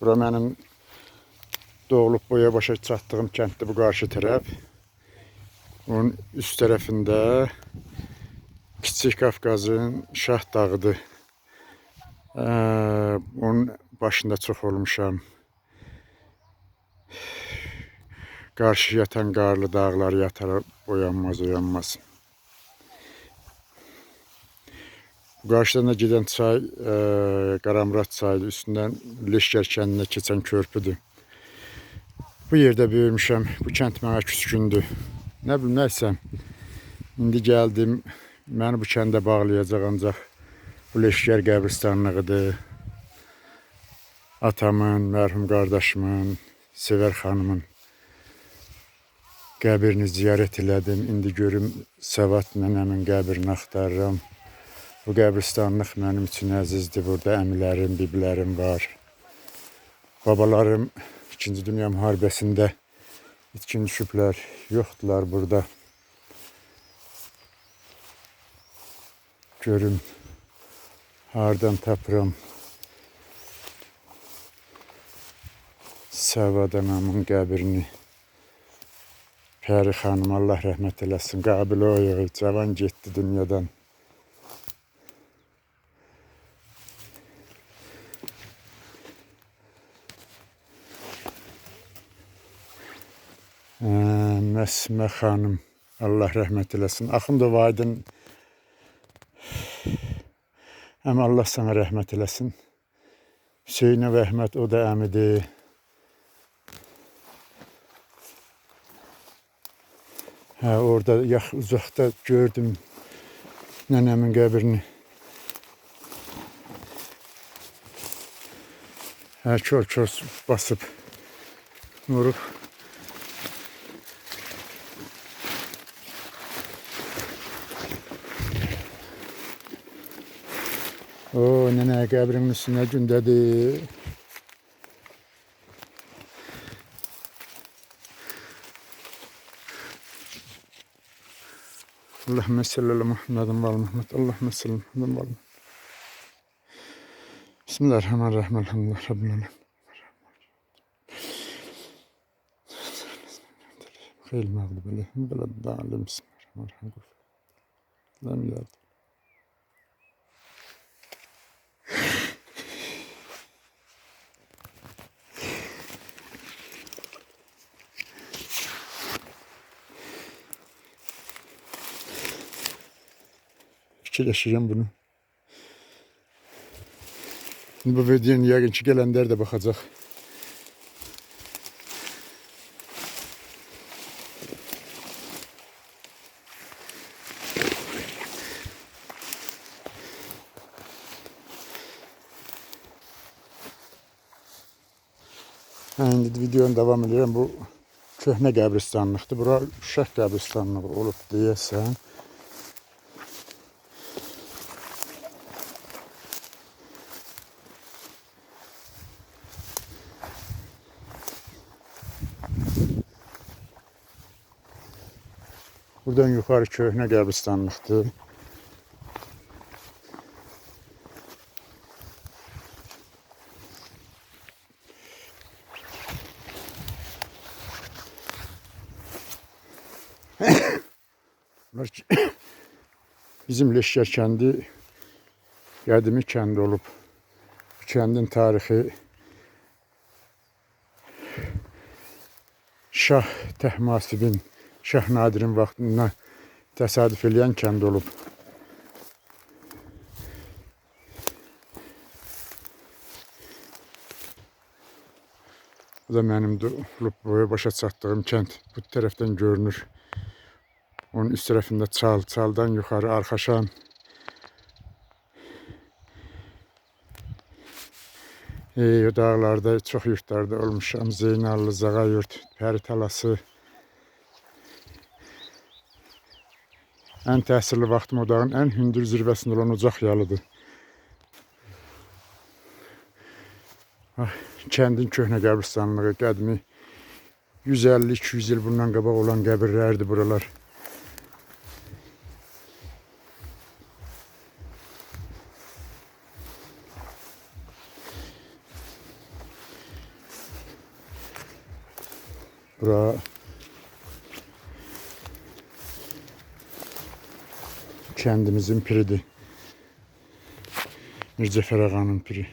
Bura mənim doğulub boya başa çatdığım kənddir bu qarşı tərəf. Onun üst tərəfində Kiçik Qafqazın Şah dağıdır. Onun başında çox olmuşam. Qarşı yatan qarlı dağlar yatar, oyanmaz. Qarşıdan da gedən çay Qaramurad çayı üstündən Leşkər kəndinə keçən körpüdür. Bu yerdə böyümüşəm. Bu kənd mənə küçükündür. Nə bilim, nəysəm. İndi gəldim. Məni bu kəndə bağlayacaq ancaq bu Leşkər qəbristanlığıdır. Atamın, mərhum qardaşımın, Sevər xanımın qəbrini ziyarət elədim. İndi görüm Səvat nənəmin qəbrini axtarıram. Bu qəbristanlıq mənim üçün əzizdir. Burada əmilərim, biblərim var. Babalarım 2-ci Dünya müharibəsində itkin düşüblər. Yoxdular burada. Görüm hardan tapıram Səvat anamın qəbrini. Pəri xanım, Allah rəhmət eləsin. Qabil oyu, cavan getdi dünyadan. Məsmə xanım, Allah rəhmət eləsin. Axundov Aydın, həm Allah sana rəhmət eləsin. Hüseynov Əhməd, o da əmidir. Orada uzaqda gördüm nənəmin qəbrini. Kör basıb vurub. O, nənə qəbrinin üstünə gündədir. Allahümme salli ala Muhammedin ve ala Muhammed. Allahümme salli ala Muhammedin ve ala Muhammed. Bismillahirrahmanirrahim. Elhamdülillah Rabbil alemin. Hayırlı mağlup aleyhim. Beladda bismillahirrahmanirrahim. Allah'ım yardım. Fikirləşirəm bunu. Bu videonun yəqin ki gələnlər də baxacaq. İndi videonun davam edirəm. Bu köhnə qəbristanlıqdır. Bura uşaq qəbristanlığı olub deyəsən. Buradan yuxarı köhnə qəbristanlıqdır. Bizim Leşkər kəndi qədimi kənd olub. Bu kəndin tarixi Şah Təhmasibin, Şah Nadirin vaxtına təsadüf eləyən kənd olub. Bu da mənim boya başa çatdığım kənd. Bu tərəfdən görünür. Onun üst tərəfində çaldan yuxarı Arxaşan. O dağlarda çox yurtlarda olmuşam. Zeynallı, Zağayurt, Pəri Talası. Ən təsirli vaxtım o dağın ən hündür zirvəsində olan Ocaq yalıdır. Kəndin köhnə qəbristanlığı, qədimi 150-200 il bundan qabaq olan qəbirlərdir buralar. Bura kəndimizin piridir. Mircəfər ağanın piri.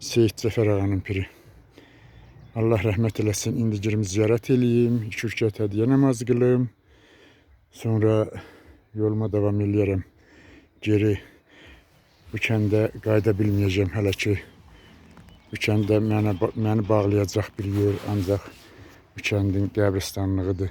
Seyid Cəfər ağanın piri. Allah rəhmət eləsin. İndi girim ziyarət eləyim. 2 rükət hədiyyə namazı qılım. Sonra yoluma davam eləyərəm. Geri bu kəndə qayıda bilməyəcəm hələ ki. Bu kəndə məni bağlayacaq bir yer ancaq bu kəndin qəbristanlığıdır.